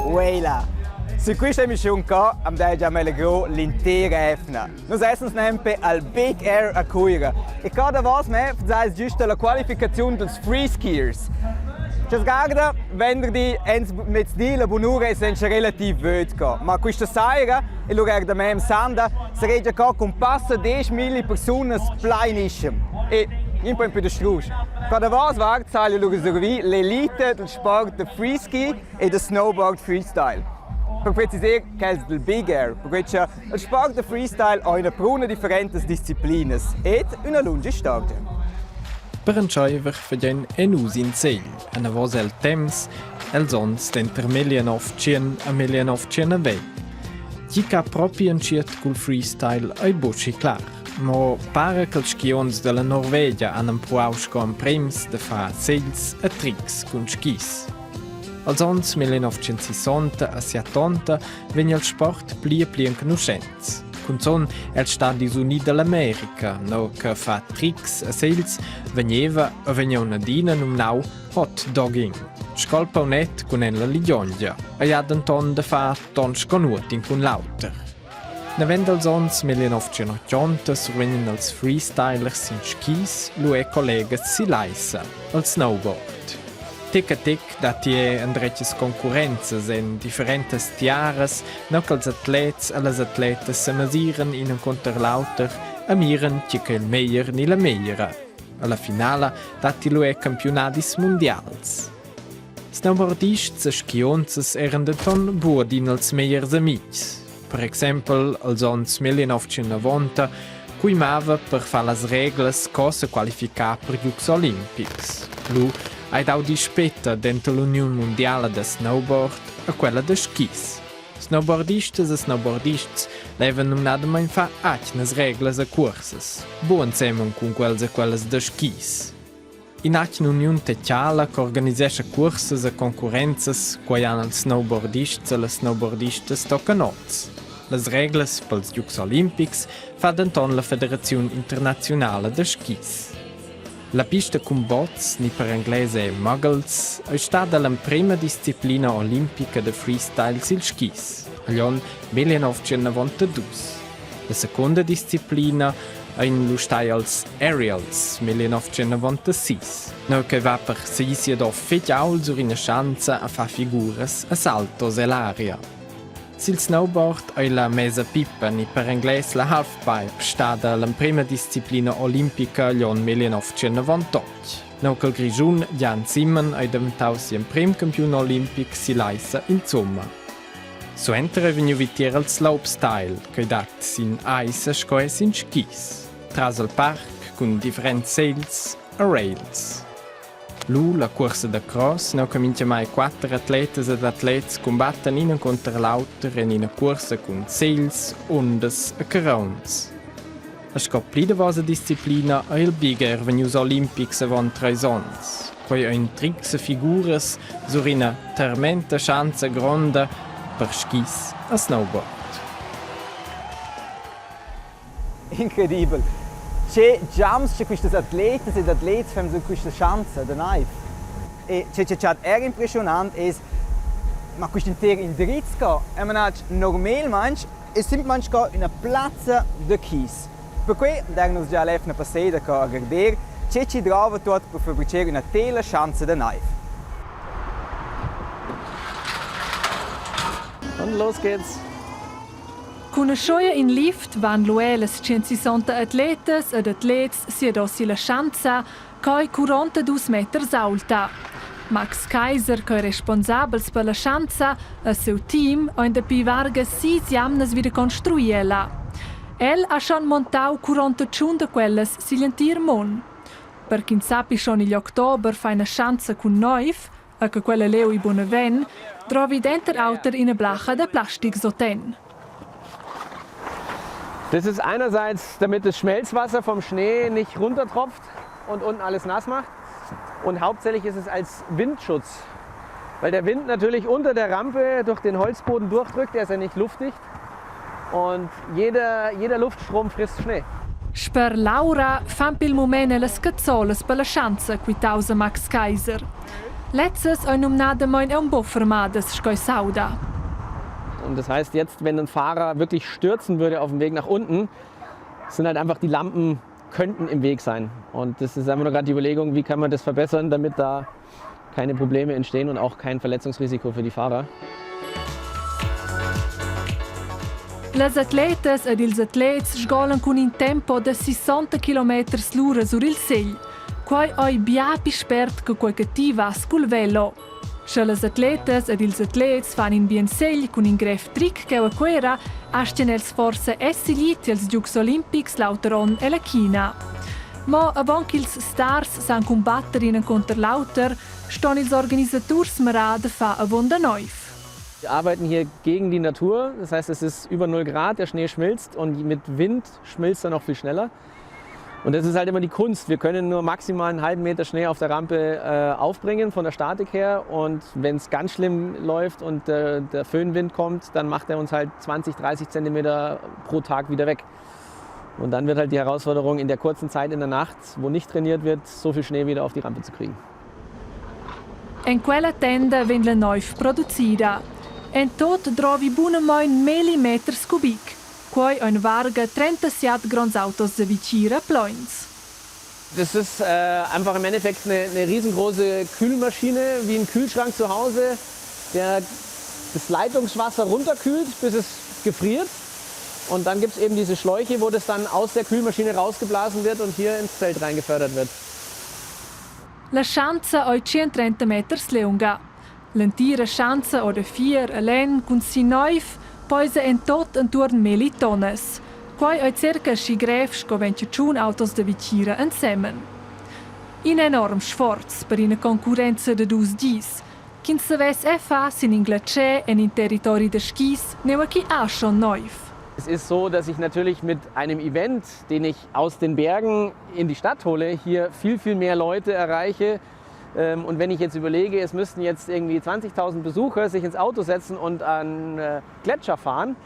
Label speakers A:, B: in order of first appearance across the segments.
A: Weila. Su questa emissione qua abbiamo già meglio l'intera EFNA. Noi siamo sempre al Big Air a Cuira. E cada volta mehr sei es giusto la qualificazione dei free skiers. Ci sgarda, venerdì mit di la bonura è relativ vöd. Ma questa sera, e lo guarda me in Sanda, sarebbe qua con passa 10.000 persone plainissime. E un po' in più di strus. Cada volta va sale lo riservi l'elite del sport del freeski e del snowboard freestyle. Per precisare che è del Big Air, perché il sport del freestyle ha una pruna differenti discipline e una lunga storia.
B: Per un sciaiver fagen enus in segl, una voce il temps, els ons d'entre 1900 a 1920. Chi ca proprio inciet col freestyle ai bucci clar, ma pare che els schions della Norvegia hanno provau con prems de fa segls e tricks con skis. Als ons 1960 a 70 vegna il sport plia in conoscenza. Con son el Stati Uniti dell'America, no che fa tricks e sales, veniva una dina nau hot dogging. Scolpa unet con la ligiongia, e ha denton de fa ton sconutin con l'auter. Navend als ons 1980 survegnan els freestylers in skis, lu e collegas si laisa, al snowboard. Tic a tic dati andretges concurrenzas en differentes tiaras, no che els atlets e les atletes se mesiren in un contra l'auter e miren chi che il meglier ni la megliera. Alla finala dati lu e campionadis mondials. Snowboardists e skionzas eran de ton buodin als megliers amics. Per exempel, als ons 1990, cui mava per fa las reglas cosa qualificar per Jeux Olympics. Lu hai dau dispetta dentro l'Unione Mondiale de Snowboard a quella de skis. Snowboardistas e snowboardists levan numnadamein fa acnas reglas e cursas, buon semon con quelles de skis. In acna Unione Teciala che organizescha cursas e concurrenzas quai han els snowboardists e les snowboardistas toccanots. Les reglas pels Jeux Olympics fa denton la Federazione Internazionale de Skis. La pista con bots, ni per inglese muggles, è stata la prima disciplina olimpica de freestyle sil skis, all'anno 1992. La seconda disciplina è in lo stai als aerials, 1996, no che va per sisia do fetjaul sur una schanza a fa figuras a saltos e l'aria. Sil snowboard è la mesa pipa, ni per inglese la halfpipe, stata la prima disciplina olimpica l'anno 1998. No che il grigiun Jan Simon è diventato il primo campione olimpico si laisa in somma. So entra è venuto vitiere il slopestyle, che dat sin ice e scoe sin skis, tras il park con differenti sails e rails. Lu, la corsa da cross, no comincia mai 4 atletes ed atlets combatten in contra l'auter in una corsa con sails, ondas e carons. A scopri da vosa disciplina è il Big Air Venues Olympics avant 3 ans, poi ein tricks e figuras sur una tormenta schanza gronda per skis e snowboard.
A: Incredibile! C'è jumps, c'è questi atleti ed atleti fanno su questa chance da knife. E c'è è impressionante è ma questo intero indirizzo è normalmente è semplicemente una piazza di kies. Per cui abbiamo già l'effetto passato a guardare c'è ci trova dort per fabbricare una tela chance da knife.
C: Und los geht's!
D: Con una scioia in lift van lueles 160 atletes ed atlets sia si la schanza coi 42 meters alta. Max Kaiser, che è responsabile per la schanza, e il suo team hanno da pivarga 6 jamnas wieder construirla. El ha schon montato 41 de quelles silentir mon. Per chi sapi schon in ottobre fa una schanza con 9, e che quella leo i bonaven, trovi dentro auter in una blacha de plastic soten.
C: Das ist einerseits, damit das Schmelzwasser vom Schnee nicht runtertropft und unten alles nass macht. Und hauptsächlich ist es als Windschutz. Weil der Wind natürlich unter der Rampe durch den Holzboden durchdrückt, der ist ja nicht luftdicht. Und jeder Luftstrom frisst Schnee.
D: Per Laura fan pil moment le scazzoles per la schanza qui tausa Max Kaiser. Letztes ein umnada mein un bo fermades scoi sauda.
C: Und das heißt jetzt, wenn ein Fahrer wirklich stürzen würde auf dem Weg nach unten, sind halt einfach die Lampen könnten im Weg sein. Und das ist einfach nur gerade die Überlegung, wie kann man das verbessern, damit da keine Probleme entstehen und auch kein Verletzungsrisiko für die Fahrer.
D: Les atletes ed ils atlets sgolan con un tempo de 60 km/h sur il segl. Quai oi bia pi spert che quai cativas col velo. Se les atletes ed ils atlets fan in bien segl con un gref trick che a quera, astien els forse essiglit els Giugs Olimpics Lauteron e la China. Ma avant qu'ils stars san combatter in contra lauter, ston ils organisators marade fa a vonda neuf.
C: Wir arbeiten hier gegen die Natur, das heißt, es ist über 0 Grad, der Schnee schmilzt und mit Wind schmilzt er noch viel schneller. Und das ist halt immer die Kunst. Wir können nur maximal einen halben Meter Schnee auf der Rampe aufbringen von der Statik her. Und wenn es ganz schlimm läuft und der Föhnwind kommt, dann macht er uns halt 20, 30 Zentimeter pro Tag wieder weg. Und dann wird halt die Herausforderung, in der kurzen Zeit in der Nacht, wo nicht trainiert wird, so viel Schnee wieder auf die Rampe zu kriegen.
D: In quella tenda vien la neuf producida. En tot trovi bunamein millimeters cubic. Quai ein varga 37 grans Autos de Vicira ploins.
C: Das ist einfach im Endeffekt eine riesengroße Kühlmaschine, wie ein Kühlschrank zu Hause, der das Leitungswasser runterkühlt, bis es gefriert. Und dann gibt es eben diese Schläuche, wo das dann aus der Kühlmaschine rausgeblasen wird und hier ins Zelt reingefördert wird.
D: La schanza oi 130 meters lunga. L'entira schanza o de 4 alen cun si neuf poisa en tot entorn 1000 tonnes. Quai oi circa schi gref scovenciun autos de Vicira ensemmen. In enorm sforz per una concorrenza de 2 dies. Kin se ves fa sin in glacier en in territori de skis, neu qui a schon neuf.
C: Es ist so, dass ich natürlich mit einem Event, den ich aus den Bergen in die Stadt hole, hier viel, viel mehr Leute erreiche. Und wenn ich jetzt überlege, es müssten jetzt irgendwie 20.000 Besucher sich ins Auto setzen und an Gletscher fahren,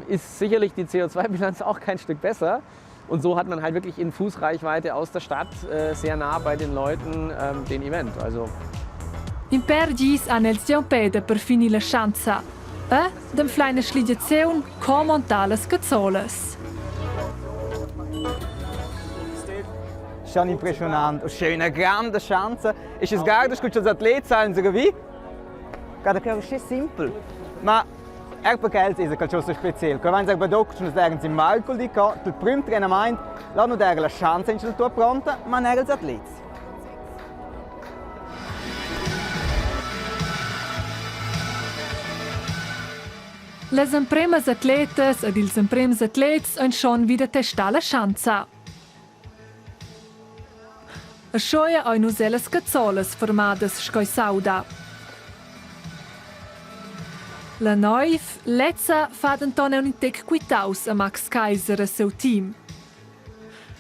C: ist sicherlich die CO2-Bilanz auch kein Stück besser. Und so hat man halt wirklich in Fußreichweite aus der Stadt sehr nah bei den Leuten den Event. Also
D: in Pergis an els Giampede per fini la schanza. Dem fleine Schlidiazione commontales Cazzoles.
A: Schon impressionant. Und schön, eine grande Chance. Ist es gar nicht gut, als Athlet sein zu wie? Gerade ist es simpel. Aber Erpagels ist es so speziell. Wenn Sie bei Doktor sagen, Sie Marco di ca, il primo treinamento, la non dare la chance in la tua pronta, ma non als Athlet.
D: Les empremes atletes ed ils empremes atlets han schon wieder testat la schanza. A schoia ein useles cazzoles formades scoi sauda. La neuf, lezza fa denton un intec quitaus a Max Kaiser e seu team.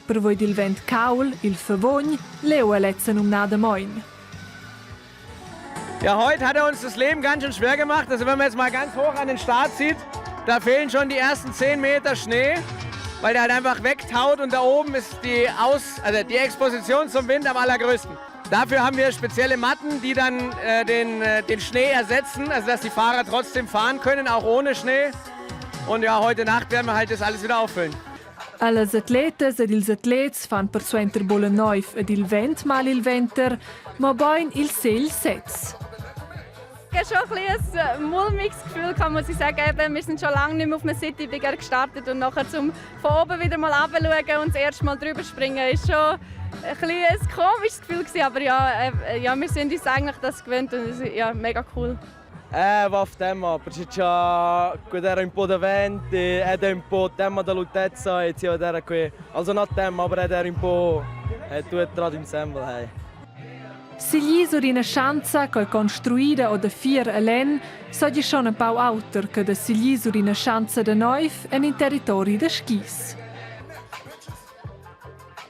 D: Per voi dil vent caul, il favogn, leu a lezza numnada moin.
C: ja, heute hat er uns das Leben ganz schön schwer gemacht. Also wenn man jetzt mal ganz hoch an den Start sieht, da fehlen schon die ersten 10 Meter Schnee, weil der halt einfach wegtaut und da oben ist die Exposition zum Wind am allergrößten. Dafür haben wir spezielle Matten, die dann den Schnee ersetzen, also dass die Fahrer trotzdem fahren können, auch ohne Schnee. Und ja, heute Nacht werden wir halt das alles wieder auffüllen.
D: Alles atletes ed ils atlets fan per suenter bola neuf ed il vent mal il venter, ma boin il segl setz.
E: Ich hatte schon ein mulmiges Gefühl, muss ich sagen. Wir sind schon lange nicht mehr auf einer City-Bigger gestartet und nachher zum von oben wieder mal runterschauen und das erste Mal drüber springen, ist schon ein komisches Gefühl gewesen. Aber ja, wir sind uns eigentlich das gewöhnt und es ist ja mega cool.
F: Va off tema, perché era un po' da vento ed è un po' tema dell'altezza e era qui. Also not tema, aber era un po' tutto insieme. Hey.
D: Se gli sur una schanza che è costruita o da 4 alen, soggi schon un po' auter che da se gli sur una schanza da neuf e in territori da skis.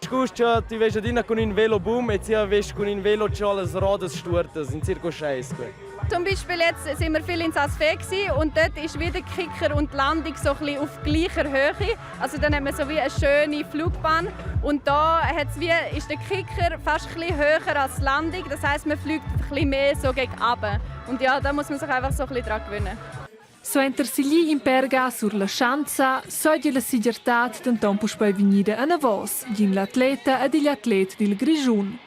F: Scusa, ti vedi con un velo boom e ti vedi con un velo c'ho le rodas storte, in circa 6.
E: Zum Beispiel jetzt sind wir viel in Saas-Fee und dort ist wieder Kicker und die Landung so ein bisschen auf gleicher Höhe. Also dann haben wir so wie eine schöne Flugbahn und da ist der Kicker fast ein bisschen höher als die Landung. Das heisst, man fliegt ein bisschen mehr so gegen runter. Und ja, da muss man sich einfach so ein bisschen daran gewöhnen.
D: So enters in Perga sur la Schanza, soglia la sigurtat d'Anton puspei vegnida a Navos, gin l'atleta e digli atlet del Grigiun.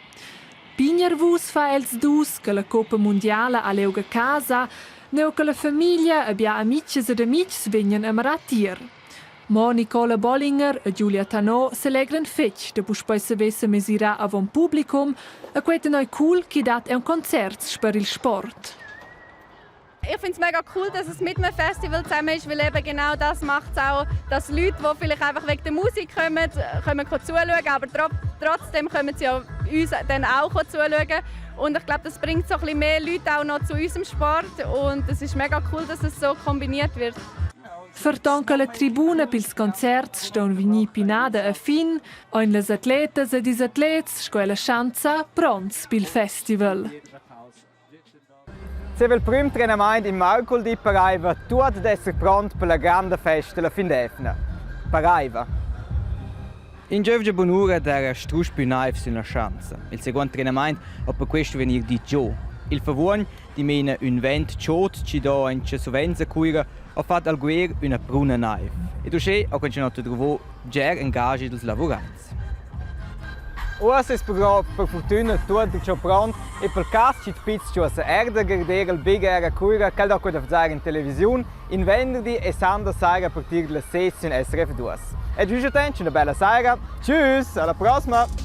D: Pignervus fa els dus che la Coppa Mondiala a leuga casa, neo che la famiglia e bia amicis ed amics vegnan a maratir. Mo Nicola Bollinger e Giulia Tanò se legren fetg de puspei se vesse mesira avon publicum, e queta noi cool che dat è un concert per il sport.
E: Ich finde es mega cool, dass es mit einem Festival zusammen ist, weil eben genau das macht es auch, dass Leute, die vielleicht einfach wegen der Musik kommen zuschauen, aber trotzdem kommen sie uns dann auch zuschauen. Und ich glaube, das bringt so ein bisschen mehr Leute auch noch zu unserem Sport und es ist mega cool, dass es so kombiniert wird.
D: Vertonca la tribuna pils concerts ston vigni pinada e fin, oin les atletas e dis atlets scoela Schanza pronts pil festival.
A: Se il primo treinamento in Marcol di Paraiva, tutto ad essere pronto per la grande festa la fin d'Efna. Paraiva. In giovane bonura era struspinaif sulla Schanza. Il secondo treinamento ha per questo venire di giù. Il favore di mena un vento ciot ci dà in cesovenza cura ha fatto al guer una bruna naif. E tu c'è ha continuato a trovare già engaggi dels lavoranti. Ora è per fortuna tutto già pronto e per caso ci spizzi a erda gardere il big era cura che da cosa fare in televisione in venerdì e sabato sera a partire dalle 6 in SRF2. E giusto una bella sera. Tschüss, alla prossima!